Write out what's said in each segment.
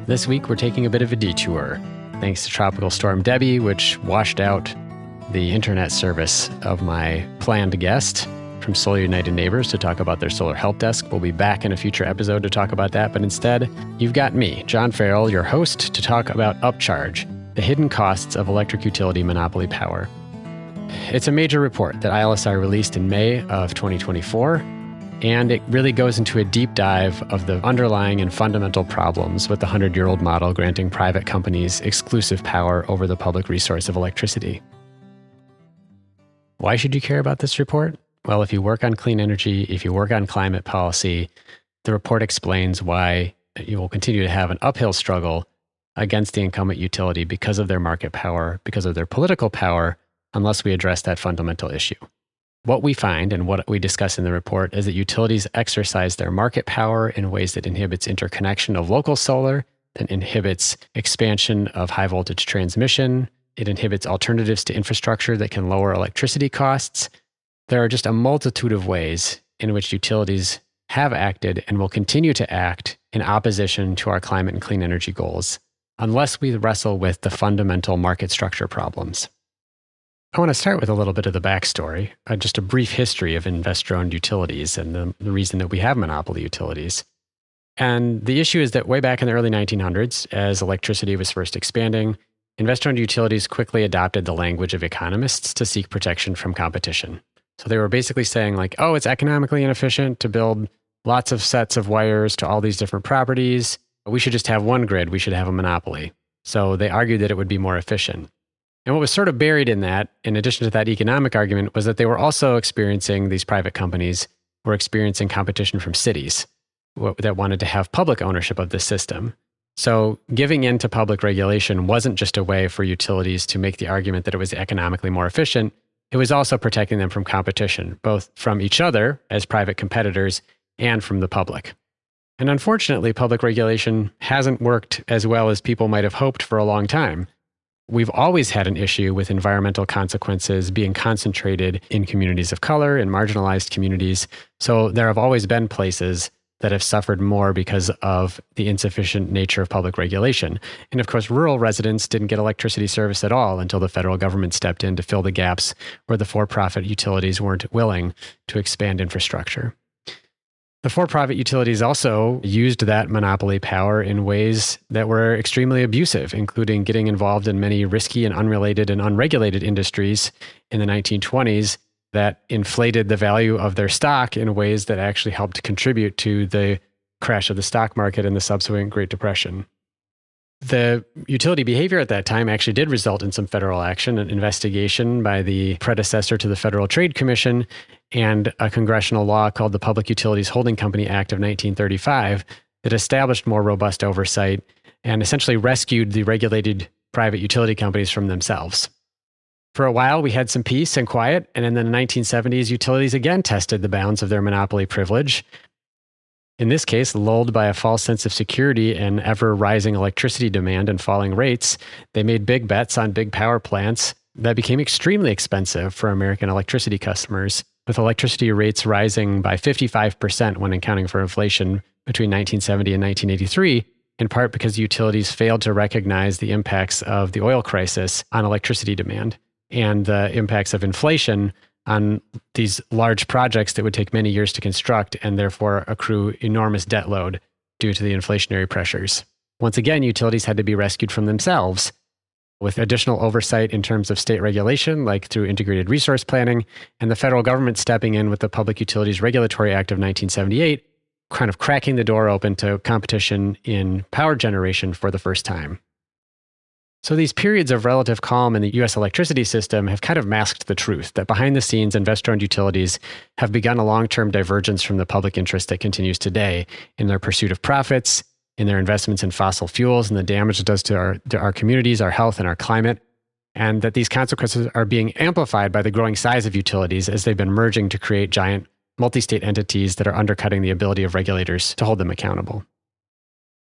This week, we're taking a bit of a detour, thanks to Tropical Storm Debbie, which washed out the internet service of my planned guest from Solar United Neighbors to talk about their solar help desk. We'll be back in a future episode to talk about that, but instead, you've got me, John Farrell, your host, to talk about Upcharge, the hidden costs of electric utility monopoly power. It's a major report that ILSR released in May of 2024, and it really goes into a deep dive of the underlying and fundamental problems with the 100-year-old model granting private companies exclusive power over the public resource of electricity. Why should you care about this report? Well, if you work on clean energy, if you work on climate policy, the report explains why you will continue to have an uphill struggle against the incumbent utility because of their market power, because of their political power, unless we address that fundamental issue. What we find and what we discuss in the report is that utilities exercise their market power in ways that inhibits interconnection of local solar, that inhibits expansion of high voltage transmission. It inhibits alternatives to infrastructure that can lower electricity costs. There are just a multitude of ways in which utilities have acted and will continue to act in opposition to our climate and clean energy goals, unless we wrestle with the fundamental market structure problems. I want to start with a little bit of the backstory, just a brief history of investor-owned utilities and the reason that we have monopoly utilities. And the issue is that way back in the early 1900s, as electricity was first expanding, investor-owned utilities quickly adopted the language of economists to seek protection from competition. So they were basically saying like, oh, it's economically inefficient to build lots of sets of wires to all these different properties. We should just have one grid. We should have a monopoly. So they argued that it would be more efficient. And what was sort of buried in that, in addition to that economic argument, was that they were also experiencing, these private companies were experiencing competition from cities that wanted to have public ownership of the system. So giving in to public regulation wasn't just a way for utilities to make the argument that it was economically more efficient. It was also protecting them from competition, both from each other as private competitors and from the public. And unfortunately, public regulation hasn't worked as well as people might have hoped for a long time. We've always had an issue with environmental consequences being concentrated in communities of color, in marginalized communities. So there have always been places that have suffered more because of the insufficient nature of public regulation. And of course, rural residents didn't get electricity service at all until the federal government stepped in to fill the gaps where the for-profit utilities weren't willing to expand infrastructure. The for-profit utilities also used that monopoly power in ways that were extremely abusive, including getting involved in many risky and unrelated and unregulated industries in the 1920s that inflated the value of their stock in ways that actually helped contribute to the crash of the stock market and the subsequent Great Depression. The utility behavior at that time actually did result in some federal action, an investigation by the predecessor to the Federal Trade Commission, and a congressional law called the Public Utilities Holding Company Act of 1935 that established more robust oversight and essentially rescued the regulated private utility companies from themselves. For a while, we had some peace and quiet, and in the 1970s, utilities again tested the bounds of their monopoly privilege. In this case, lulled by a false sense of security and ever-rising electricity demand and falling rates, they made big bets on big power plants that became extremely expensive for American electricity customers, with electricity rates rising by 55% when accounting for inflation between 1970 and 1983, in part because utilities failed to recognize the impacts of the oil crisis on electricity demand and the impacts of inflation on these large projects that would take many years to construct and therefore accrue enormous debt load due to the inflationary pressures. Once again, utilities had to be rescued from themselves with additional oversight in terms of state regulation, like through integrated resource planning, and the federal government stepping in with the Public Utilities Regulatory Act of 1978, kind of cracking the door open to competition in power generation for the first time. So these periods of relative calm in the U.S. electricity system have kind of masked the truth that behind the scenes, investor-owned utilities have begun a long-term divergence from the public interest that continues today in their pursuit of profits, in their investments in fossil fuels, and the damage it does to our communities, our health, and our climate, and that these consequences are being amplified by the growing size of utilities as they've been merging to create giant multi-state entities that are undercutting the ability of regulators to hold them accountable.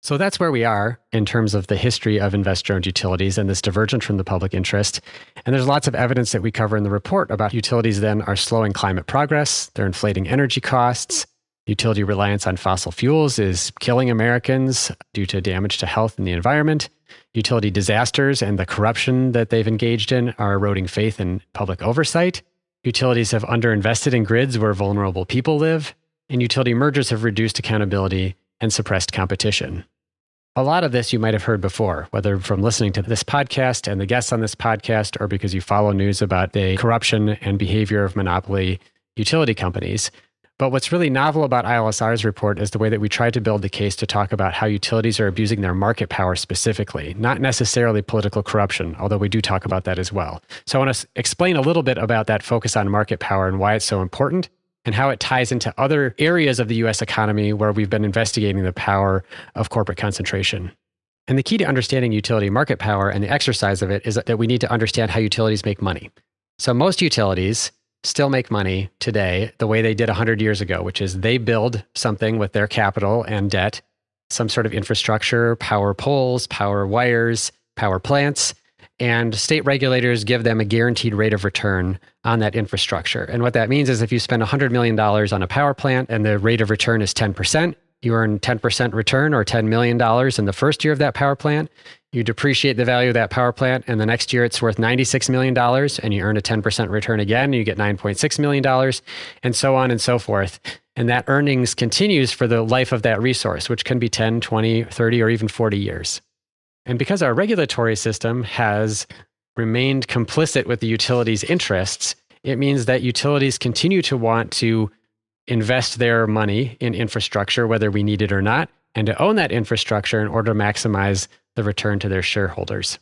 So that's where we are in terms of the history of investor-owned utilities and this divergence from the public interest. And there's lots of evidence that we cover in the report about utilities then are slowing climate progress, they're inflating energy costs, Utility reliance on fossil fuels is killing Americans due to damage to health and the environment. Utility disasters and the corruption that they've engaged in are eroding faith in public oversight. Utilities have underinvested in grids where vulnerable people live. And utility mergers have reduced accountability and suppressed competition. A lot of this you might have heard before, whether from listening to this podcast and the guests on this podcast, or because you follow news about the corruption and behavior of monopoly utility companies. But what's really novel about ILSR's report is the way that we tried to build the case to talk about how utilities are abusing their market power specifically, not necessarily political corruption, although we do talk about that as well. So I want to explain a little bit about that focus on market power and why it's so important, and how it ties into other areas of the US economy where we've been investigating the power of corporate concentration. And the key to understanding utility market power and the exercise of it is that we need to understand how utilities make money. So most utilities still make money today the way they did 100 years ago, which is they build something with their capital and debt, some sort of infrastructure, power poles, power wires, power plants, and state regulators give them a guaranteed rate of return on that infrastructure. And what that means is if you spend $100 million on a power plant and the rate of return is 10%, you earn 10% return or $10 million in the first year of that power plant. You depreciate the value of that power plant, and the next year it's worth $96 million, and you earn a 10% return again, and you get $9.6 million, and so on and so forth. And that earnings continues for the life of that resource, which can be 10, 20, 30, or even 40 years. And because our regulatory system has remained complicit with the utilities' interests, it means that utilities continue to want to invest their money in infrastructure, whether we need it or not, and to own that infrastructure in order to maximize the return to their shareholders.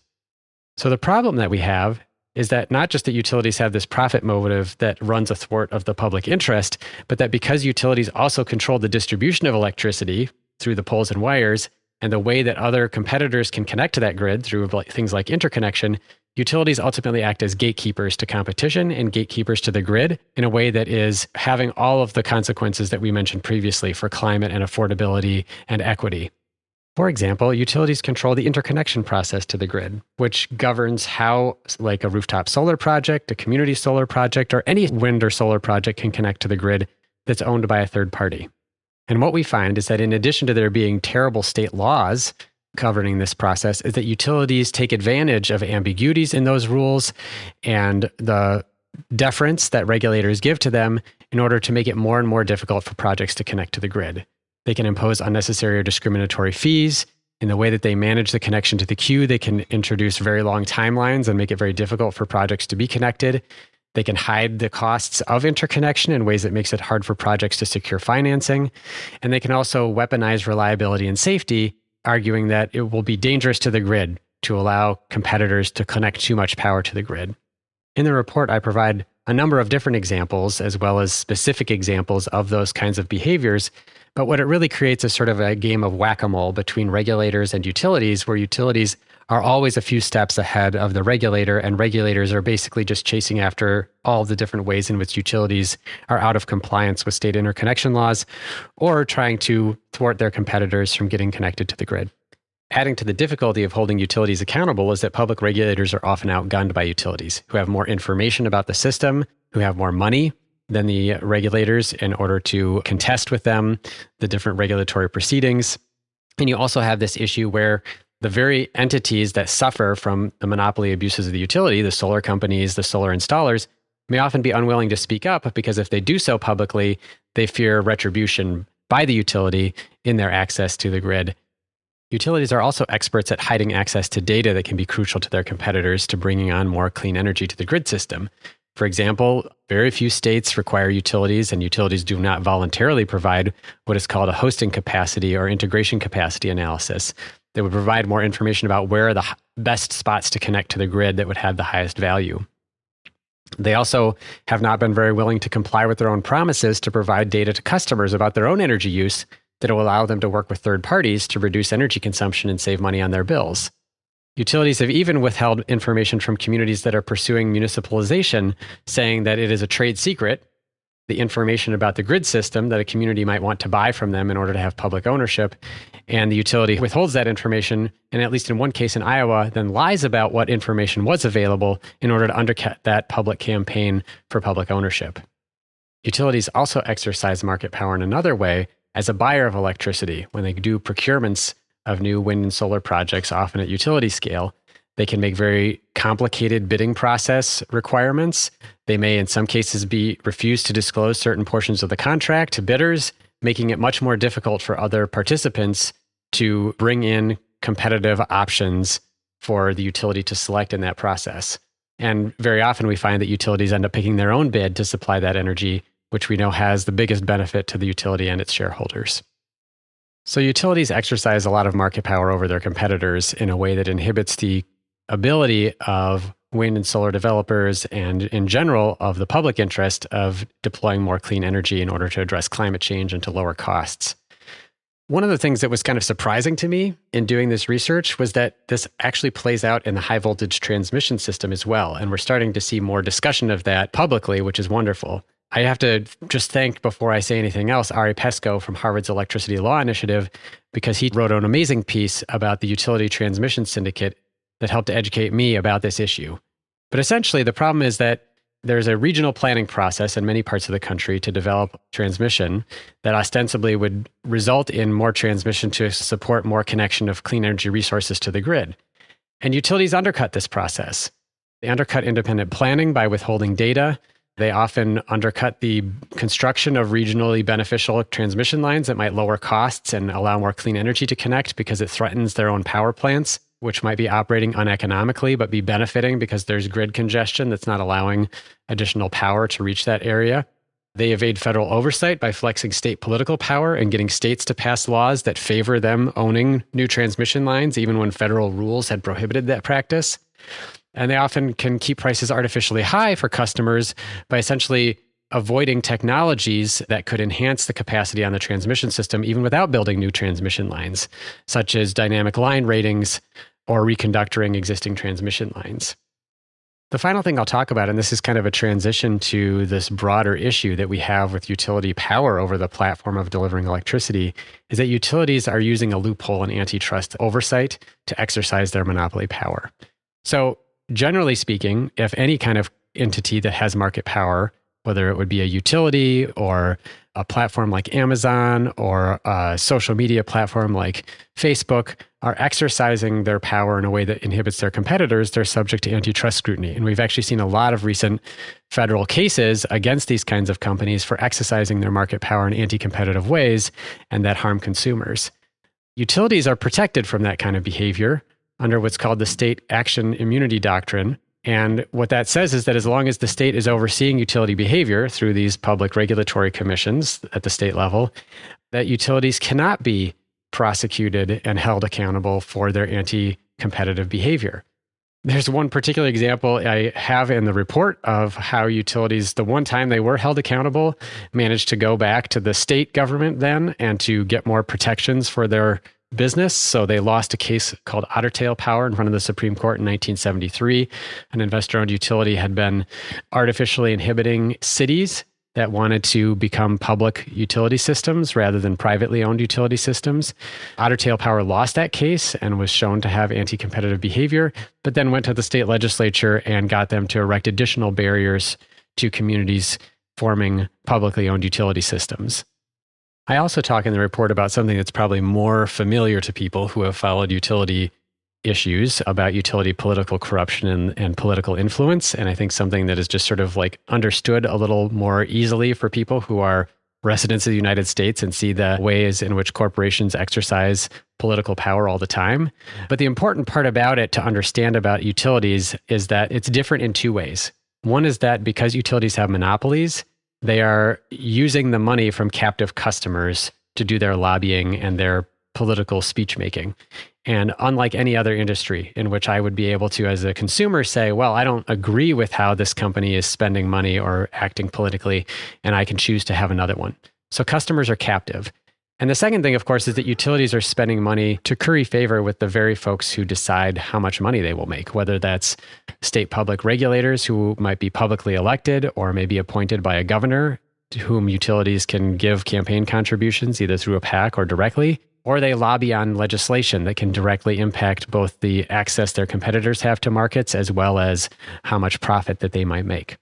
So the problem that we have is that not just that utilities have this profit motive that runs athwart of the public interest, but that because utilities also control the distribution of electricity through the poles and wires, and the way that other competitors can connect to that grid through things like interconnection, utilities ultimately act as gatekeepers to competition and gatekeepers to the grid in a way that is having all of the consequences that we mentioned previously for climate and affordability and equity. For example, utilities control the interconnection process to the grid, which governs how, like a rooftop solar project, a community solar project, or any wind or solar project can connect to the grid that's owned by a third party. And what we find is that in addition to there being terrible state laws governing this process, is that utilities take advantage of ambiguities in those rules and the deference that regulators give to them in order to make it more and more difficult for projects to connect to the grid. They can impose unnecessary or discriminatory fees. In the way that they manage the connection to the queue, they can introduce very long timelines and make it very difficult for projects to be connected. They can hide the costs of interconnection in ways that makes it hard for projects to secure financing. And they can also weaponize reliability and safety, arguing that it will be dangerous to the grid to allow competitors to connect too much power to the grid. In the report, I provide a number of different examples, as well as specific examples of those kinds of behaviors. But what it really creates is sort of a game of whack-a-mole between regulators and utilities, where utilities are always a few steps ahead of the regulator, and regulators are basically just chasing after all the different ways in which utilities are out of compliance with state interconnection laws, or trying to thwart their competitors from getting connected to the grid. Adding to the difficulty of holding utilities accountable is that public regulators are often outgunned by utilities, who have more information about the system, who have more money than the regulators in order to contest with them the different regulatory proceedings. And you also have this issue where the very entities that suffer from the monopoly abuses of the utility, the solar companies, the solar installers, may often be unwilling to speak up because if they do so publicly, they fear retribution by the utility in their access to the grid. Utilities are also experts at hiding access to data that can be crucial to their competitors to bringing on more clean energy to the grid system. For example, very few states require utilities, and utilities do not voluntarily provide what is called a hosting capacity or integration capacity analysis that would provide more information about where are the best spots to connect to the grid that would have the highest value. They also have not been very willing to comply with their own promises to provide data to customers about their own energy use that will allow them to work with third parties to reduce energy consumption and save money on their bills. Utilities have even withheld information from communities that are pursuing municipalization, saying that it is a trade secret, the information about the grid system that a community might want to buy from them in order to have public ownership. And the utility withholds that information, and at least in one case in Iowa, then lies about what information was available in order to undercut that public campaign for public ownership. Utilities also exercise market power in another way as a buyer of electricity. When they do procurements of new wind and solar projects, often at utility scale, they can make very complicated bidding process requirements. They may, in some cases, be refused to disclose certain portions of the contract to bidders, making it much more difficult for other participants to bring in competitive options for the utility to select in that process. And very often we find that utilities end up picking their own bid to supply that energy, which we know has the biggest benefit to the utility and its shareholders. So utilities exercise a lot of market power over their competitors in a way that inhibits the ability of wind and solar developers and in general of the public interest of deploying more clean energy in order to address climate change and to lower costs. One of the things that was kind of surprising to me in doing this research was that this actually plays out in the high voltage transmission system as well. And we're starting to see more discussion of that publicly, which is wonderful. I have to just thank, before I say anything else, Ari Pesco from Harvard's Electricity Law Initiative, because he wrote an amazing piece about the utility transmission syndicate that helped to educate me about this issue. But essentially, the problem is that there's a regional planning process in many parts of the country to develop transmission that ostensibly would result in more transmission to support more connection of clean energy resources to the grid. And utilities undercut this process. They undercut independent planning by withholding data. They often undercut the construction of regionally beneficial transmission lines that might lower costs and allow more clean energy to connect because it threatens their own power plants, which might be operating uneconomically, but be benefiting because there's grid congestion that's not allowing additional power to reach that area. They evade federal oversight by flexing state political power and getting states to pass laws that favor them owning new transmission lines, even when federal rules had prohibited that practice. And they often can keep prices artificially high for customers by essentially avoiding technologies that could enhance the capacity on the transmission system, even without building new transmission lines, such as dynamic line ratings or reconductoring existing transmission lines. The final thing I'll talk about, and this is kind of a transition to this broader issue that we have with utility power over the platform of delivering electricity, is that utilities are using a loophole in antitrust oversight to exercise their monopoly power. So generally speaking, if any kind of entity that has market power, whether it would be a utility or a platform like Amazon or a social media platform like Facebook, are exercising their power in a way that inhibits their competitors, they're subject to antitrust scrutiny. And we've actually seen a lot of recent federal cases against these kinds of companies for exercising their market power in anti-competitive ways and that harm consumers. Utilities are protected from that kind of behavior under what's called the State Action Immunity Doctrine. And what that says is that as long as the state is overseeing utility behavior through these public regulatory commissions at the state level, that utilities cannot be prosecuted and held accountable for their anti-competitive behavior. There's one particular example I have in the report of how utilities, the one time they were held accountable, managed to go back to the state government then and to get more protections for their business. So they lost a case called Ottertail Power in front of the Supreme Court in 1973. An investor-owned utility had been artificially inhibiting cities that wanted to become public utility systems rather than privately owned utility systems. Ottertail Power lost that case and was shown to have anti-competitive behavior, but then went to the state legislature and got them to erect additional barriers to communities forming publicly owned utility systems. I also talk in the report about something that's probably more familiar to people who have followed utility issues, about utility political corruption and political influence. And I think something that is just sort of like understood a little more easily for people who are residents of the United States and see the ways in which corporations exercise political power all the time. But the important part about it to understand about utilities is that it's different in two ways. One is that because utilities have monopolies, they are using the money from captive customers to do their lobbying and their political speech making. And unlike any other industry in which I would be able to, as a consumer, say, well, I don't agree with how this company is spending money or acting politically, and I can choose to have another one. So customers are captive. And the second thing, of course, is that utilities are spending money to curry favor with the very folks who decide how much money they will make, whether that's state public regulators who might be publicly elected or may be appointed by a governor to whom utilities can give campaign contributions either through a PAC or directly, or they lobby on legislation that can directly impact both the access their competitors have to markets as well as how much profit that they might make.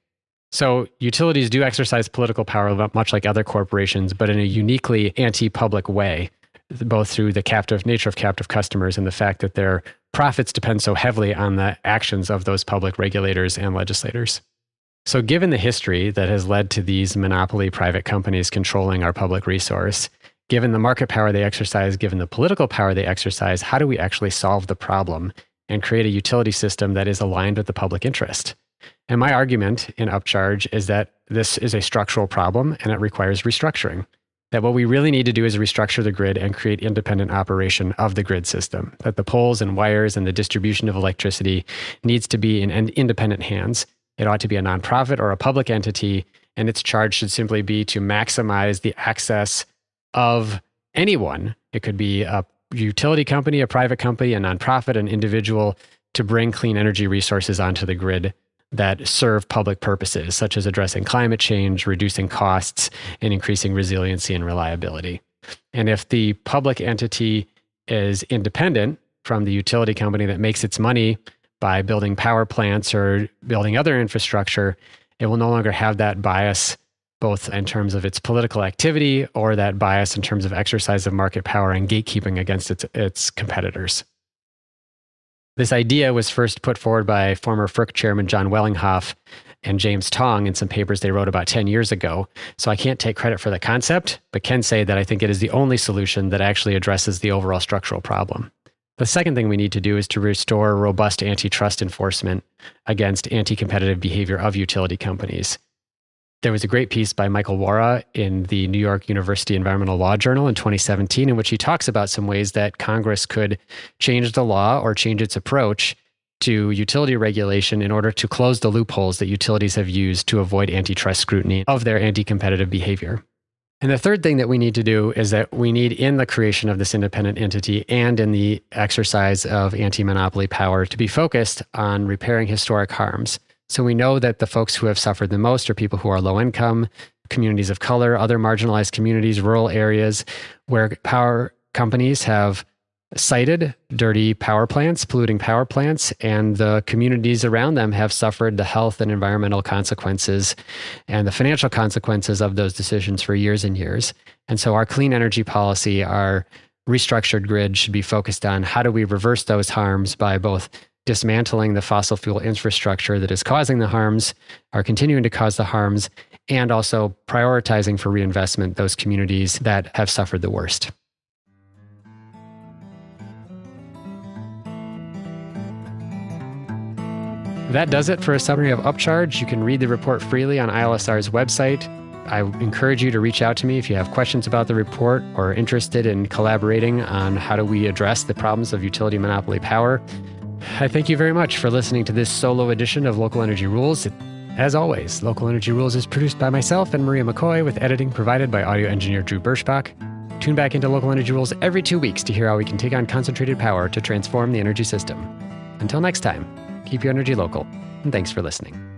So utilities do exercise political power much like other corporations, but in a uniquely anti-public way, both through the captive nature of captive customers and the fact that their profits depend so heavily on the actions of those public regulators and legislators. So given the history that has led to these monopoly private companies controlling our public resource, given the market power they exercise, given the political power they exercise, how do we actually solve the problem and create a utility system that is aligned with the public interest? And my argument in Upcharge is that this is a structural problem and it requires restructuring. That what we really need to do is restructure the grid and create independent operation of the grid system. That the poles and wires and the distribution of electricity needs to be in independent hands. It ought to be a nonprofit or a public entity, and its charge should simply be to maximize the access of anyone. It could be a utility company, a private company, a nonprofit, an individual, to bring clean energy resources onto the grid that serve public purposes, such as addressing climate change, reducing costs, and increasing resiliency and reliability. And if the public entity is independent from the utility company that makes its money by building power plants or building other infrastructure, it will no longer have that bias, both in terms of its political activity or that bias in terms of exercise of market power and gatekeeping against its competitors. This idea was first put forward by former FERC chairman John Wellinghoff and James Tong in some papers they wrote about 10 years ago. So I can't take credit for the concept, but can say that I think it is the only solution that actually addresses the overall structural problem. The second thing we need to do is to restore robust antitrust enforcement against anti-competitive behavior of utility companies. There was a great piece by Michael Wara in the New York University Environmental Law Journal in 2017, in which he talks about some ways that Congress could change the law or change its approach to utility regulation in order to close the loopholes that utilities have used to avoid antitrust scrutiny of their anti-competitive behavior. And the third thing that we need to do is that we need, in the creation of this independent entity and in the exercise of anti-monopoly power, to be focused on repairing historic harms. So we know that the folks who have suffered the most are people who are low income, communities of color, other marginalized communities, rural areas where power companies have cited dirty power plants, polluting power plants, and the communities around them have suffered the health and environmental consequences and the financial consequences of those decisions for years and years. And so our clean energy policy, our restructured grid, should be focused on how do we reverse those harms by both dismantling the fossil fuel infrastructure that is causing the harms, or continuing to cause the harms, and also prioritizing for reinvestment those communities that have suffered the worst. That does it for a summary of Upcharge. You can read the report freely on ILSR's website. I encourage you to reach out to me if you have questions about the report or are interested in collaborating on how do we address the problems of utility monopoly power. I thank you very much for listening to this solo edition of Local Energy Rules. As always, Local Energy Rules is produced by myself and Maria McCoy, with editing provided by audio engineer Drew Birschbach. Tune back into Local Energy Rules every 2 weeks to hear how we can take on concentrated power to transform the energy system. Until next time, keep your energy local, and thanks for listening.